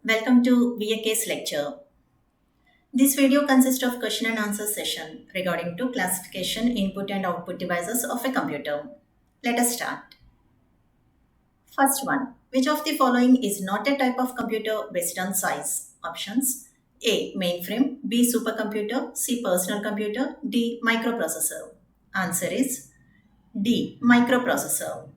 Welcome to VAK's lecture. This video consists of question and answer session regarding to classification, input and output devices of a computer. Let us start. First one, which of the following is not a type of computer based on size? Options: A. Mainframe, B. Supercomputer, C. Personal computer, D. Microprocessor. Answer is D. Microprocessor.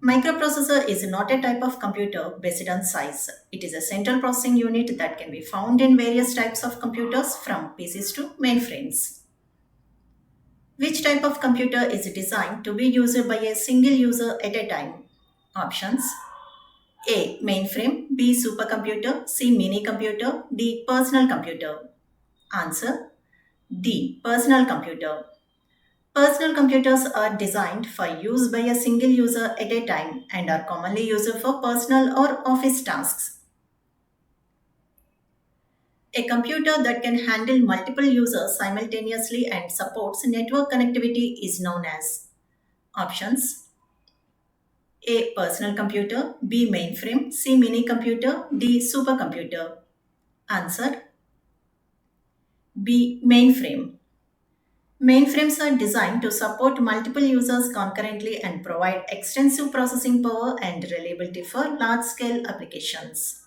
Microprocessor is not a type of computer based on size. It is a central processing unit that can be found in various types of computers from PCs to mainframes. Which type of computer is designed to be used by a single user at a time? Options: A. Mainframe, B. Supercomputer, C. Mini computer, D. Personal computer. Answer: D. Personal computer. Personal computers are designed for use by a single user at a time and are commonly used for personal or office tasks. A computer that can handle multiple users simultaneously and supports network connectivity is known as: Options: A. Personal computer, B. Mainframe, C. Mini computer, D. Supercomputer. Answer: B. Mainframe. Mainframes are designed to support multiple users concurrently and provide extensive processing power and reliability for large-scale applications.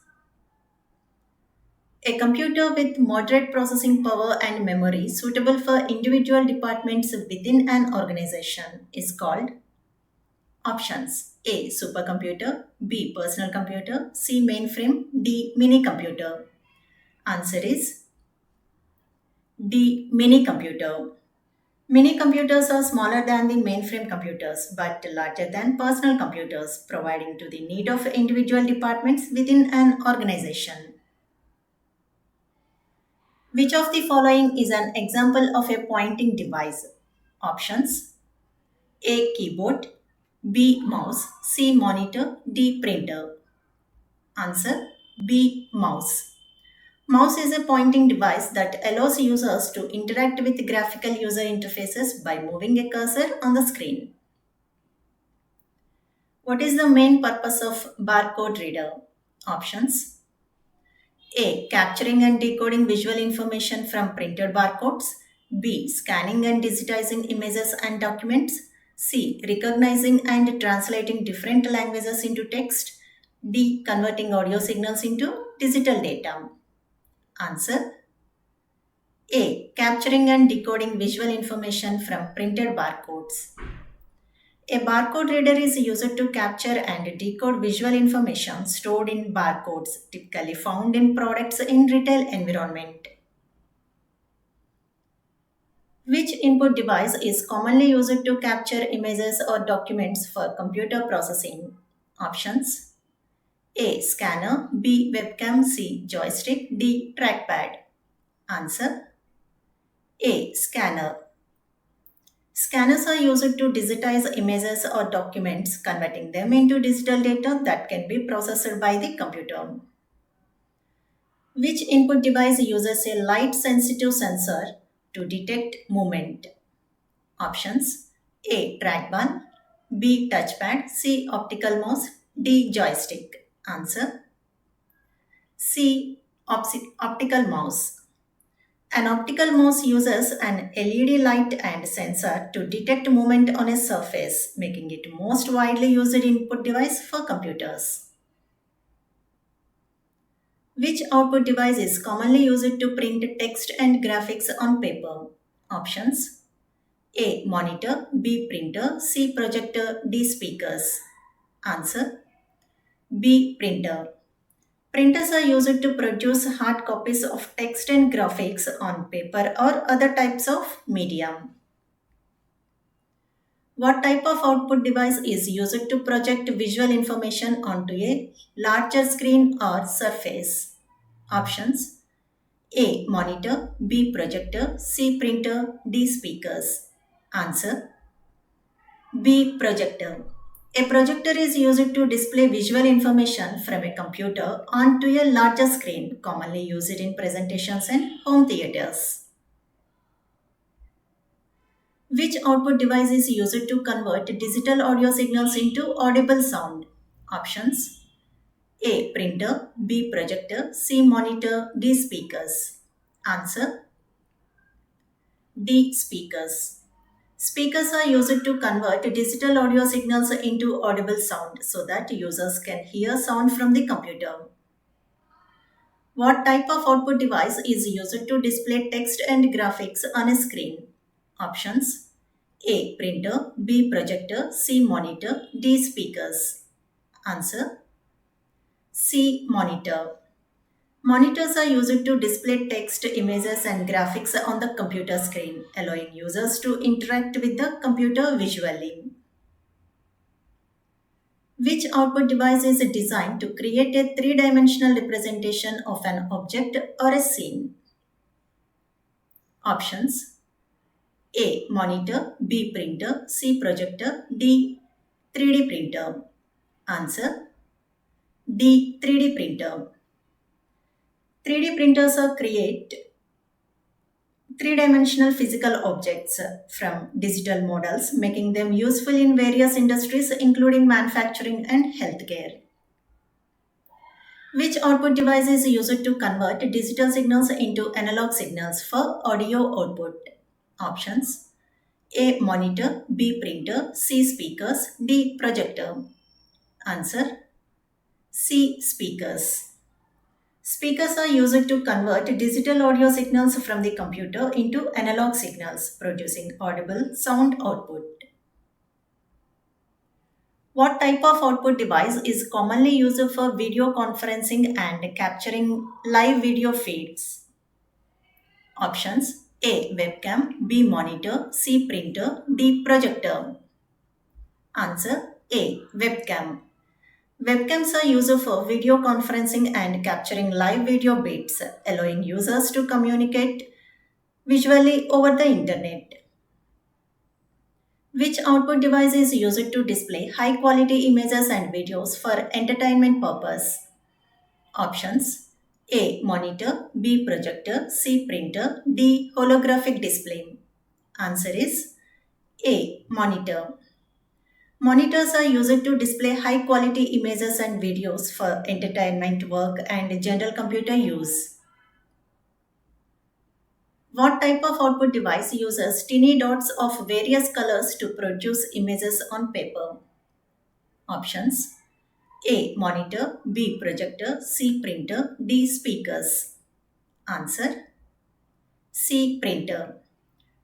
A computer with moderate processing power and memory suitable for individual departments within an organization is called: Options: A. Supercomputer, B. Personal computer, C. Mainframe, D. Mini computer. Answer is D. Mini computer. Mini computers are smaller than the mainframe computers but larger than personal computers, providing to the need of individual departments within an organization. Which of the following is an example of a pointing device? Options: A. Keyboard, B. Mouse, C. Monitor, D. Printer. Answer: B. Mouse. Mouse is a pointing device that allows users to interact with graphical user interfaces by moving a cursor on the screen. What is the main purpose of barcode reader? Options: A. Capturing and decoding visual information from printed barcodes. B. Scanning and digitizing images and documents. C. Recognizing and translating different languages into text. D. Converting audio signals into digital data. Answer: A. Capturing and decoding visual information from printed barcodes. A barcode reader is used to capture and decode visual information stored in barcodes, typically found in products in retail environment. Which input device is commonly used to capture images or documents for computer processing? Options: A. Scanner, B. Webcam, C. Joystick, D. Trackpad. Answer: A. Scanner. Scanners are used to digitize images or documents, converting them into digital data that can be processed by the computer. Which input device uses a light-sensitive sensor to detect movement? Options: A. Trackball, B. Touchpad, C. Optical mouse, D. Joystick. Answer: C. Optical mouse. An optical mouse uses an LED light and sensor to detect movement on a surface, making it most widely used input device for computers. Which output device is commonly used to print text and graphics on paper? Options: A. Monitor, B. Printer, C. Projector, D. Speakers. Answer: B. Printer. Printers are used to produce hard copies of text and graphics on paper or other types of medium. What type of output device is used to project visual information onto a larger screen or surface? Options: A. Monitor, B. Projector, C. Printer, D. Speakers. Answer: B. Projector. A projector is used to display visual information from a computer onto a larger screen, commonly used in presentations and home theaters. Which output device is used to convert digital audio signals into audible sound? Options: A. Printer, B. Projector, C. Monitor, D. Speakers. Answer: D. Speakers. Speakers are used to convert digital audio signals into audible sound so that users can hear sound from the computer. What type of output device is used to display text and graphics on a screen? Options: A. Printer, B. Projector, C. Monitor, D. Speakers. Answer: C. Monitor. Monitors are used to display text, images, and graphics on the computer screen, allowing users to interact with the computer visually. Which output device is designed to create a three-dimensional representation of an object or a scene? Options: A. Monitor, B. Printer, C. Projector, D. 3D printer. Answer: D. 3D printer. 3D printers are create three-dimensional physical objects from digital models, making them useful in various industries including manufacturing and healthcare. Which output device is used to convert digital signals into analog signals for audio output? Options: A. Monitor, B. Printer, C. Speakers, D. Projector. Answer: C. Speakers. Speakers are used to convert digital audio signals from the computer into analog signals, producing audible sound output. What type of output device is commonly used for video conferencing and capturing live video feeds? Options: A. Webcam, B. Monitor, C. Printer, D. Projector. Answer: A. Webcam. Webcams are used for video conferencing and capturing live video bits, allowing users to communicate visually over the internet. Which output device is used to display high quality images and videos for entertainment purpose? Options: A. Monitor, B. Projector, C. Printer, D. Holographic display. Answer is A. Monitor. Monitors are used to display high quality images and videos for entertainment work and general computer use. What type of output device uses tiny dots of various colors to produce images on paper? Options: A. Monitor, B. Projector, C. Printer, D. Speakers. Answer: C. Printer.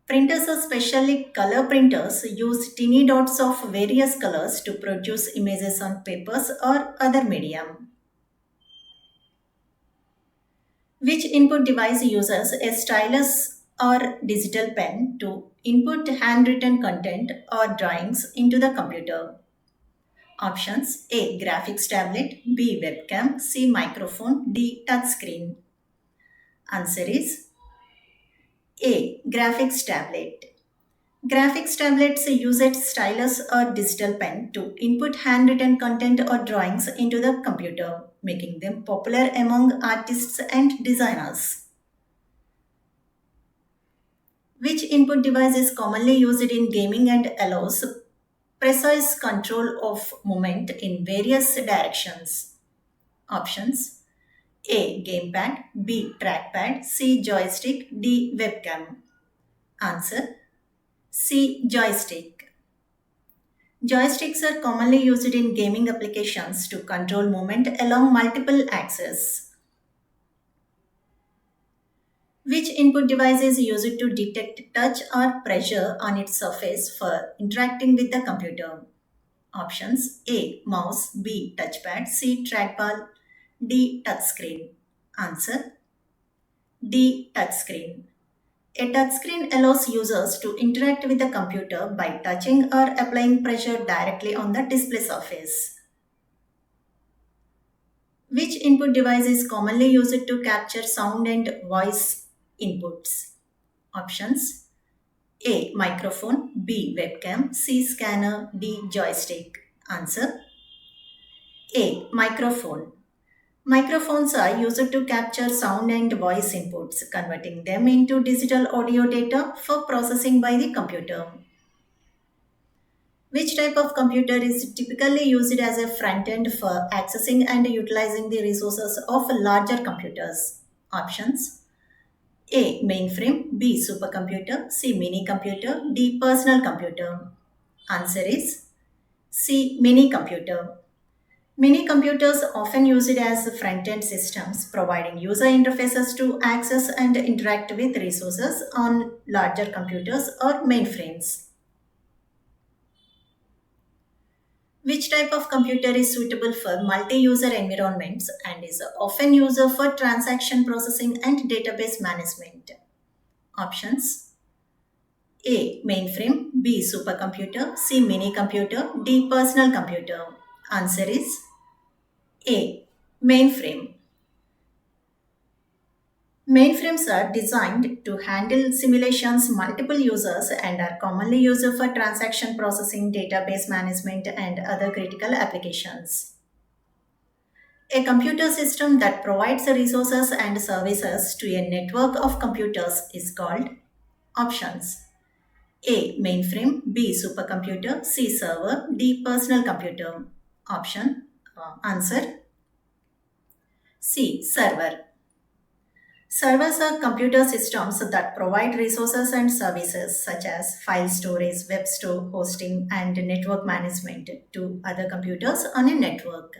Printers, especially color printers, use tiny dots of various colors to produce images on papers or other medium. Which input device uses a stylus or digital pen to input handwritten content or drawings into the computer? Options: A. Graphics tablet, B. Webcam, C. Microphone, D. Touchscreen. Answer is A. Graphics tablet. Graphics tablets use a stylus or digital pen to input handwritten content or drawings into the computer, making them popular among artists and designers. Which input device is commonly used in gaming and allows precise control of movement in various directions? Options: A. Gamepad, B. Trackpad, C. Joystick, D. Webcam. Answer: C. Joystick. Joysticks are commonly used in gaming applications to control movement along multiple axes. Which input device is used to detect touch or pressure on its surface for interacting with the computer? Options: A. Mouse, B. Touchpad, C. Trackball, D. Touchscreen. Answer: D. Touchscreen. A touchscreen allows users to interact with the computer by touching or applying pressure directly on the display surface. Which input device is commonly used to capture sound and voice inputs? Options: A. Microphone, B. Webcam, C. Scanner, D. Joystick. Answer: A. Microphone. Microphones are used to capture sound and voice inputs, converting them into digital audio data for processing by the computer. Which type of computer is typically used as a front end for accessing and utilizing the resources of larger computers? Options: A. Mainframe, B. Supercomputer, C. Mini computer, D. Personal computer. Answer is C. Mini computer. Mini computers often used as front-end systems, providing user interfaces to access and interact with resources on larger computers or mainframes. Which type of computer is suitable for multi-user environments and is often used for transaction processing and database management? Options: A. Mainframe, B. Supercomputer, C. Mini computer, D. Personal computer. Answer is A. Mainframe. Mainframes are designed to handle simulations, multiple users, and are commonly used for transaction processing, database management, and other critical applications. A computer system that provides resources and services to a network of computers is called options: A. Mainframe, B. Supercomputer, C. Server, D. Personal computer. Answer C. Server. Servers are computer systems that provide resources and services such as file storage, web store hosting, and network management to other computers on a network.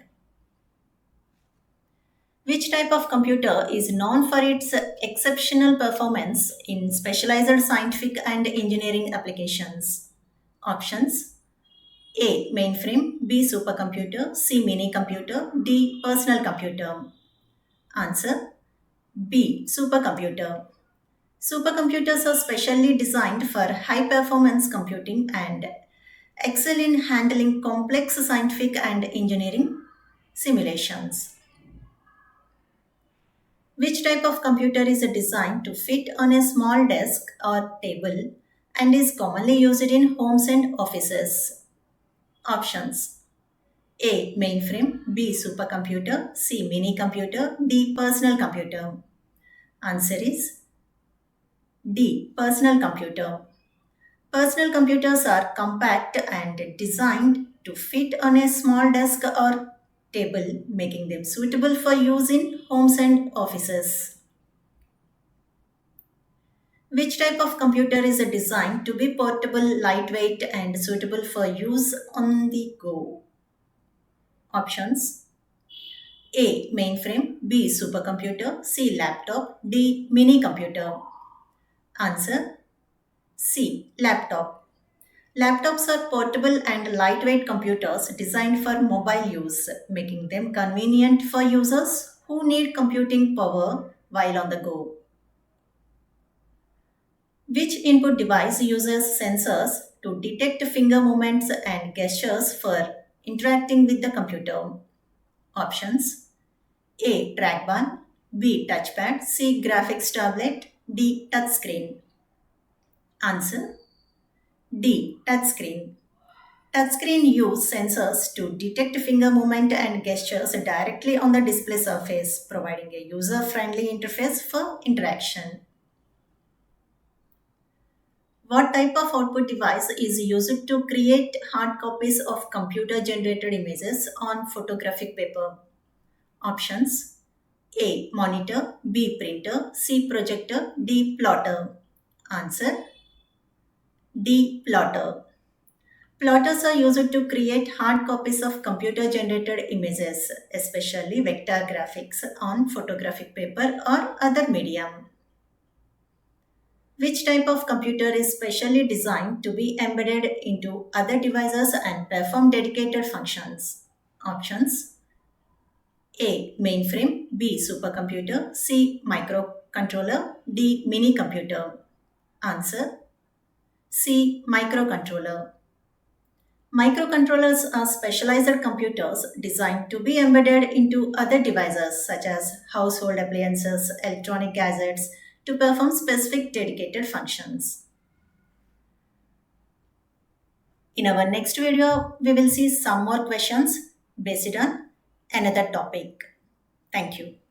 Which type of computer is known for its exceptional performance in specialized scientific and engineering applications? Options: A. Mainframe, B. Supercomputer, C. Mini computer, D. Personal computer. Answer: B. Supercomputer. Supercomputers are specially designed for high performance computing and excel in handling complex scientific and engineering simulations. Which type of computer is designed to fit on a small desk or table and is commonly used in homes and offices? Options: A. Mainframe, B. Supercomputer, C. Mini computer, D. Personal computer. Answer is D. Personal computer. Personal computers are compact and designed to fit on a small desk or table, making them suitable for use in homes and offices. Which type of computer is designed to be portable, lightweight, and suitable for use on the go? Options: A. Mainframe, B. Supercomputer, C. Laptop, D. Mini computer. Answer: C. Laptop. Laptops are portable and lightweight computers designed for mobile use, making them convenient for users who need computing power while on the go. Which input device uses sensors to detect finger movements and gestures for interacting with the computer? Options: A. Trackball, B. Touchpad, C. Graphics tablet, D. Touchscreen. Answer: D. Touchscreen. Touchscreen use sensors to detect finger movement and gestures directly on the display surface, providing a user-friendly interface for interaction. What type of output device is used to create hard copies of computer-generated images on photographic paper? Options: A. Monitor, B. Printer, C. Projector, D. Plotter. Answer: D. Plotter. Plotters are used to create hard copies of computer-generated images, especially vector graphics, on photographic paper or other medium. Which type of computer is specially designed to be embedded into other devices and perform dedicated functions? Options: A. Mainframe, B. Supercomputer, C. Microcontroller, D. Mini computer. Answer: C. Microcontroller. Microcontrollers are specialized computers designed to be embedded into other devices such as household appliances, electronic gadgets to perform specific dedicated functions. In our next video, we will see some more questions based on another topic. Thank you.